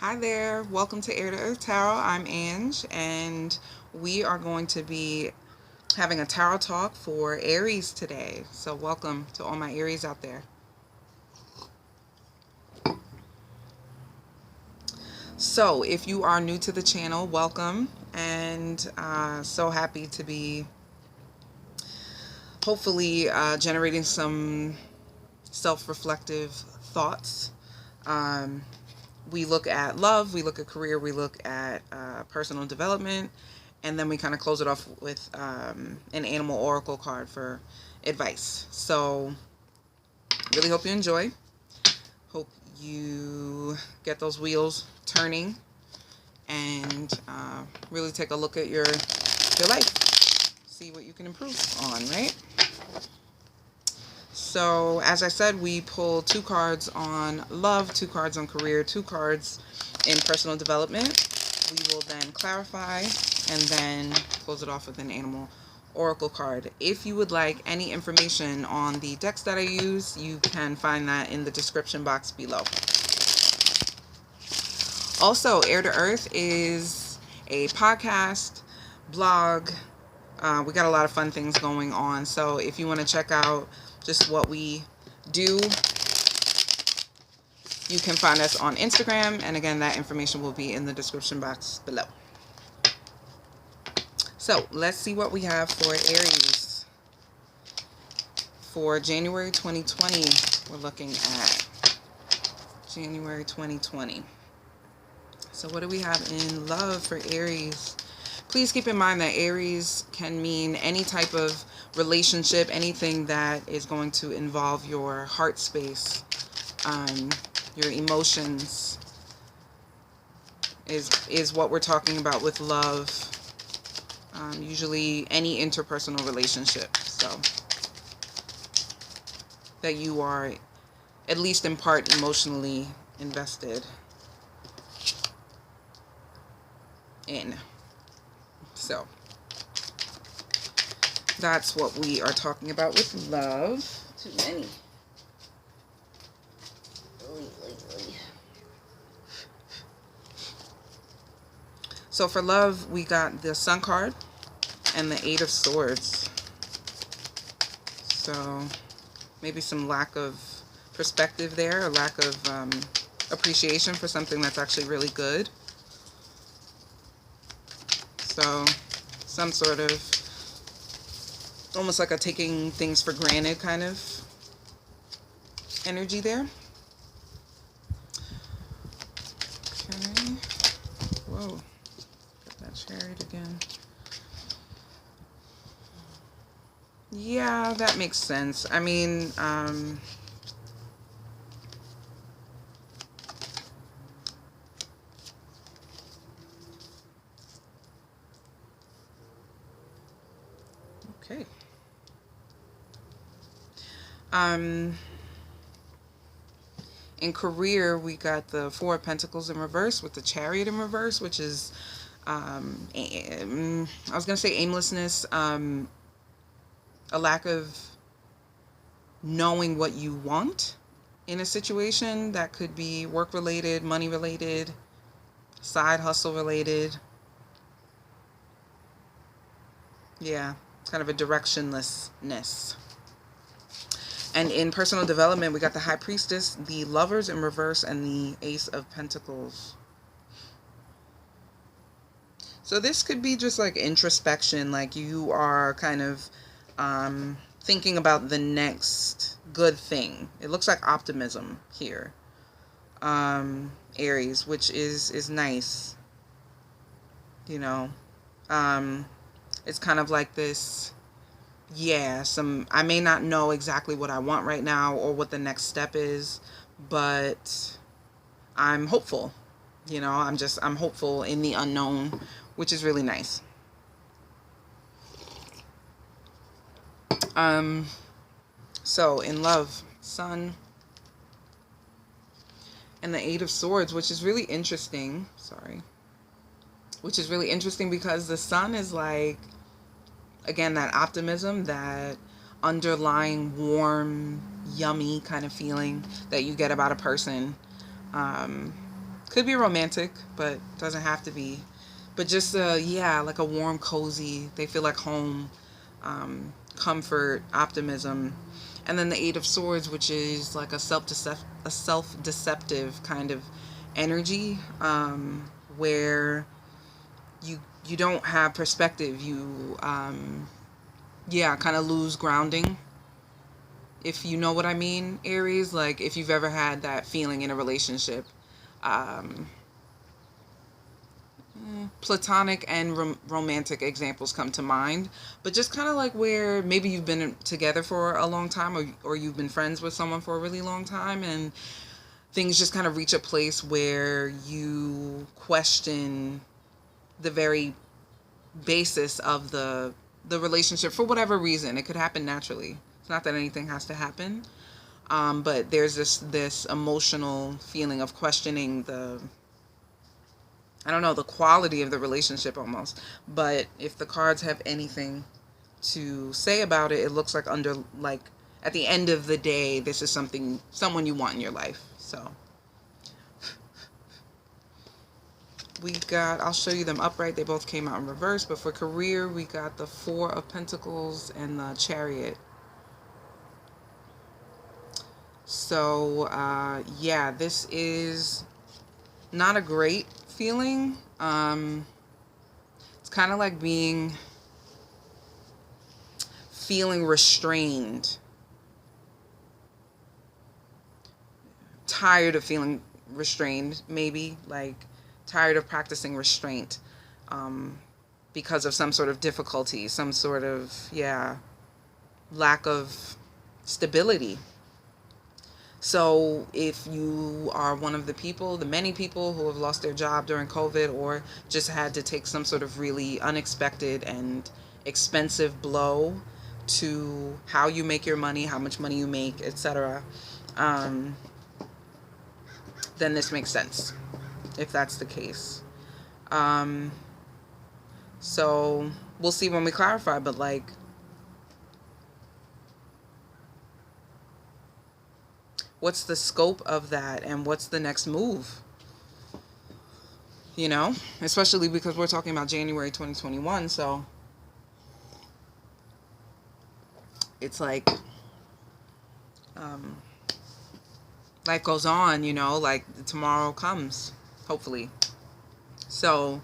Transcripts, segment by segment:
Hi there, welcome to Air to Earth Tarot. I'm Ange, and we are going to be having a tarot talk for Aries today. So, welcome to all my Aries out there. So, if you are new to the channel, welcome, and so happy to be hopefully generating some self-reflective thoughts. We look at love, we look at career, we look at personal development, and then we kind of close it off with an animal oracle card for advice. So, really hope you enjoy. Hope you get those wheels turning and really take a look at your life. See what you can improve on, right? So, as I said, we pulled 2 cards on love, 2 cards on career, 2 cards in personal development. We will then clarify and then close it off with an animal oracle card. If you would like any information on the decks that I use, you can find that in the description box below. Also, Air to Earth is a podcast, blog. We got a lot of fun things going on. So if you want to check out just what we do, you can find us on Instagram. And again, that information will be in the description box below. So let's see what we have for Aries for January 2020. We're looking at January 2020. So what do we have in love for Aries? Please keep in mind that Aries can mean any type of relationship, anything that is going to involve your heart space, your emotions is what we're talking about with love. Usually any interpersonal relationship. So that you are at least in part emotionally invested in. So that's what we are talking about with love. Too many. So for love, we got the Sun card and the 8 of Swords. So maybe some lack of perspective there, or lack of appreciation for something that's actually really good. So some sort of almost like a taking things for granted kind of energy there. Okay. Whoa. Got that chariot again. Yeah, that makes sense. I mean, okay. In career, we got the 4 of Pentacles in reverse with the Chariot in reverse, which is, I was going to say aimlessness, a lack of knowing what you want in a situation. That could be work-related, money-related, side hustle-related. Yeah, kind of a directionlessness. And in personal development, we got the High Priestess, the Lovers in reverse, and the Ace of Pentacles. So this could be just like introspection, like you are kind of thinking about the next good thing. It looks like optimism here, Aries, which is nice. You know, it's kind of like this. Yeah, I may not know exactly what I want right now or what the next step is, but I'm hopeful. You know, I'm hopeful in the unknown, which is really nice. So in love, Sun and the 8 of Swords, which is really interesting. Which is really interesting because the Sun is like, again, that optimism, that underlying warm, yummy kind of feeling that you get about a person. Could be romantic, but doesn't have to be. But just yeah, like a warm, cozy. They feel like home, comfort, optimism, and then the Eight of Swords, which is like a self deceptive kind of energy, where you don't have perspective. You yeah, kind of lose grounding. If you know what I mean, Aries. Like if you've ever had that feeling in a relationship. Um, Platonic and romantic examples come to mind, but just kind of like where maybe you've been together for a long time, or you've been friends with someone for a really long time, and things just kind of reach a place where you question the very basis of the relationship for whatever reason. It could happen naturally. It's not that anything has to happen, but there's this emotional feeling of questioning the, I don't know, the quality of the relationship almost. But if the cards have anything to say about it, it looks like at the end of the day, this is someone you want in your life. So I'll show you them upright. They both came out in reverse, but for career, we got the Four of Pentacles and the Chariot. So yeah, this is not a great feeling. It's kind of like feeling restrained, tired of feeling restrained, maybe like tired of practicing restraint, because of some sort of difficulty, some sort of, yeah, lack of stability. So if you are one of the many people who have lost their job during COVID, or just had to take some sort of really unexpected and expensive blow to how you make your money, how much money you make, etc., then this makes sense, if that's the case. So we'll see when we clarify, but like, what's the scope of that, and what's the next move? You know, especially because we're talking about January 2021, so it's like, life goes on, you know, like tomorrow comes, hopefully. So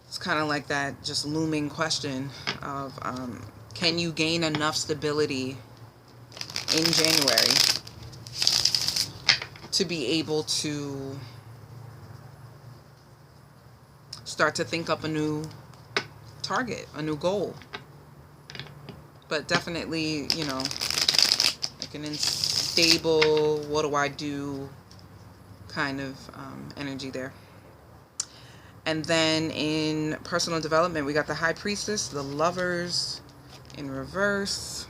it's kind of like that just looming question of, can you gain enough stability in January to be able to start to think up a new target, a new goal? But definitely, you know, like an unstable, what do I do kind of energy there. And then in personal development, we got the High Priestess, the Lovers in reverse.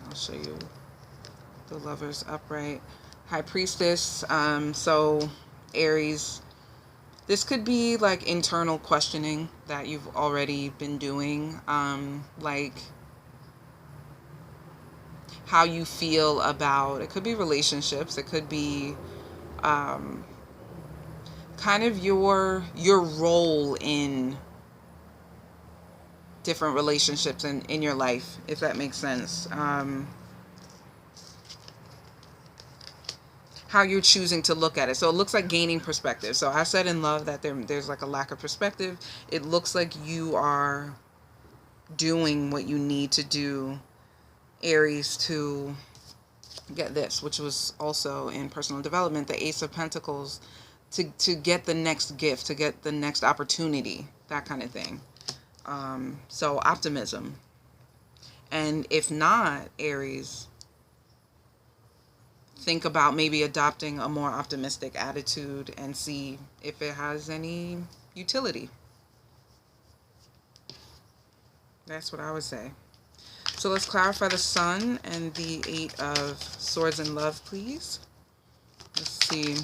I'll show you the Lovers upright. High Priestess, so Aries, this could be like internal questioning that you've already been doing, like how you feel about, it could be relationships, it could be kind of your role in different relationships in your life, if that makes sense. How you're choosing to look at it. So it looks like gaining perspective. So I said in love that there's like a lack of perspective. It looks like you are doing what you need to do, Aries, to get this, which was also in personal development, the Ace of Pentacles, to get the next gift, to get the next opportunity, that kind of thing. So optimism. And if not, Aries, think about maybe adopting a more optimistic attitude and see if it has any utility. That's what I would say. So let's clarify the Sun and the Eight of Swords in love, please. Let's see.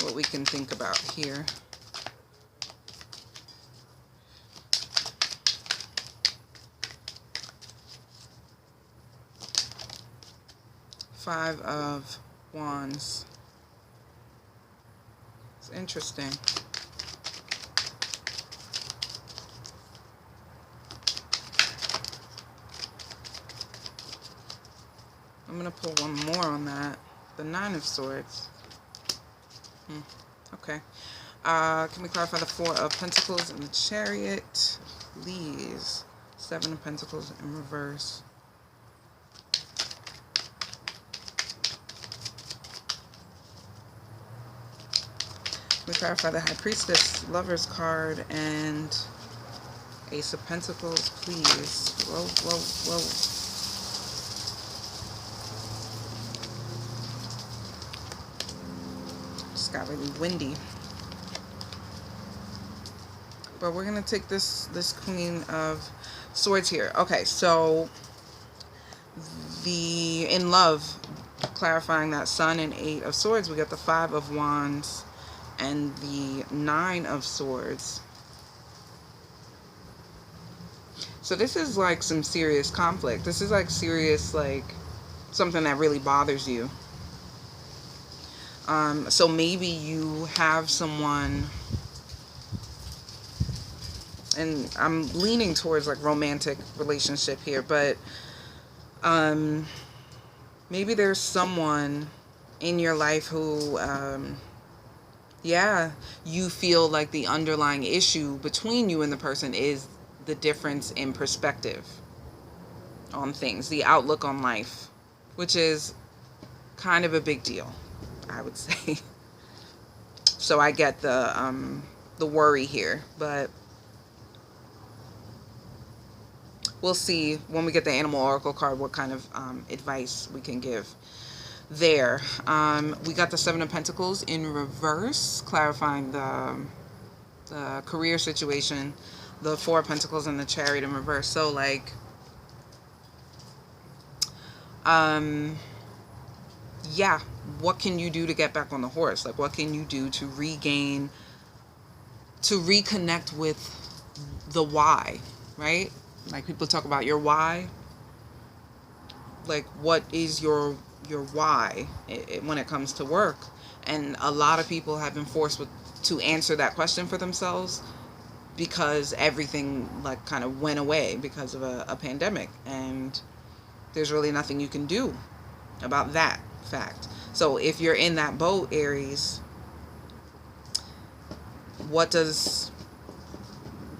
What we can think about here. Five of Wands. It's interesting. I'm going to pull one more on that. The Nine of Swords. Okay. Can we clarify the Four of Pentacles and the Chariot? Please. Seven of Pentacles in reverse. Can we clarify the High Priestess, Lover's card, and Ace of Pentacles, please. Whoa, whoa, whoa. Just got really windy. But we're gonna take this Queen of Swords here. Okay, so in love, clarifying that Sun and Eight of Swords, we got the Five of Wands and the Nine of Swords. So this is like some serious conflict. This is like serious, like something that really bothers you. So maybe you have someone, and I'm leaning towards like romantic relationship here, but maybe there's someone in your life who, yeah, you feel like the underlying issue between you and the person is the difference in perspective on things, the outlook on life, which is kind of a big deal, I would say. So I get the worry here, but we'll see when we get the Animal Oracle card what kind of advice we can give there. We got the Seven of Pentacles in reverse, clarifying the career situation. The Four of Pentacles and the Chariot in reverse. So like, yeah, what can you do to get back on the horse? Like, what can you do to regain, to reconnect with the why, right? Like, people talk about your why. Like, what is your why when it comes to work? And a lot of people have been forced to answer that question for themselves, because everything like kind of went away because of a pandemic, and there's really nothing you can do about that fact. So if you're in that boat, Aries, what does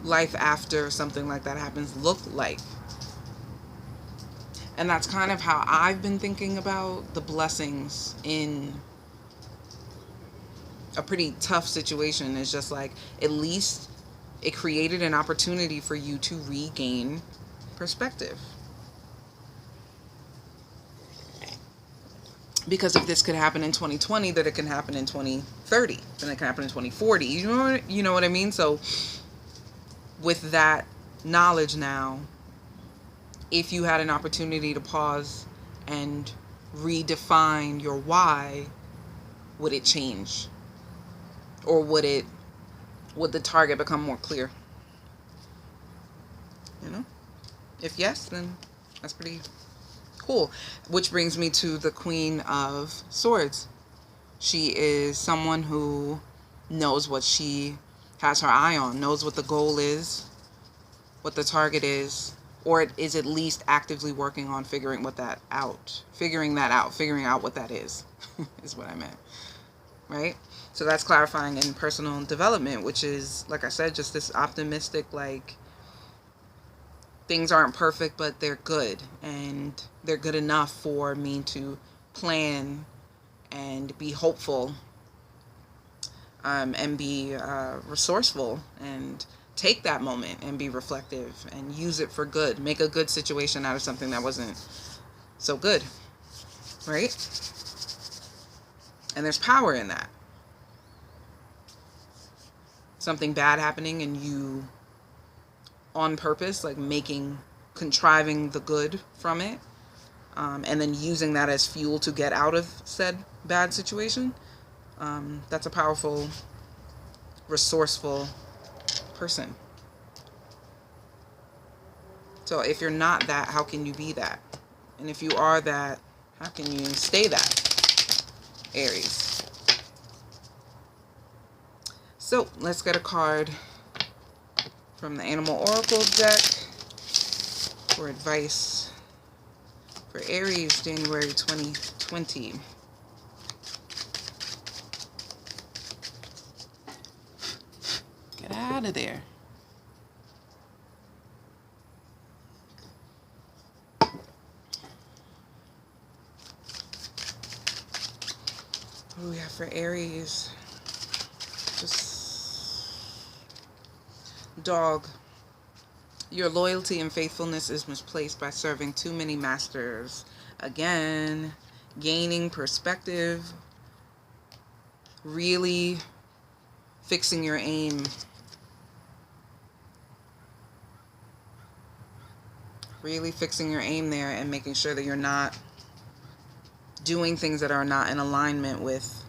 life after something like that happens look like? And that's kind of how I've been thinking about the blessings in a pretty tough situation. Is just like, at least it created an opportunity for you to regain perspective. Because if this could happen in 2020, that it can happen in 2030, then it can happen in 2040. You know what I mean? So with that knowledge now, if you had an opportunity to pause and redefine your why, would it change? Or would the target become more clear? You know? If yes, then that's pretty cool. Which brings me to the Queen of Swords. She is someone who knows what she has her eye on, knows what the goal is, what the target is, or is at least actively working on figuring that out, figuring out what that is, is what I meant, right? So that's clarifying in personal development, which is, like I said, just this optimistic, like, things aren't perfect, but they're good, and they're good enough for me to plan and be hopeful, and be resourceful, and take that moment and be reflective and use it for good. Make a good situation out of something that wasn't so good, right? And there's power in that. Something bad happening and you, on purpose, like contriving the good from it, and then using that as fuel to get out of said bad situation. That's a powerful, resourceful person. So if you're not that, how can you be that? And if you are that, How can you stay that, Aries? So let's get a card from the Animal Oracle deck for advice for Aries, January 2020. Get out of there. What do we have for Aries? Just dog. Your loyalty and faithfulness is misplaced by serving too many masters. Again, gaining perspective, really fixing your aim. Really fixing your aim there and making sure that you're not doing things that are not in alignment with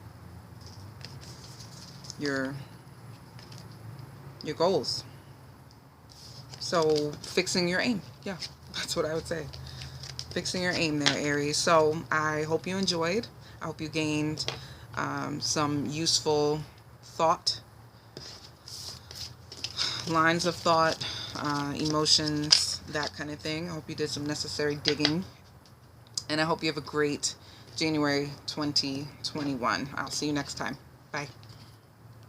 your goals. So fixing your aim. Yeah, that's what I would say. Fixing your aim there, Aries. So I hope you enjoyed. I hope you gained some useful thought, lines of thought, emotions, that kind of thing. I hope you did some necessary digging. And I hope you have a great January 2021. I'll see you next time. Bye.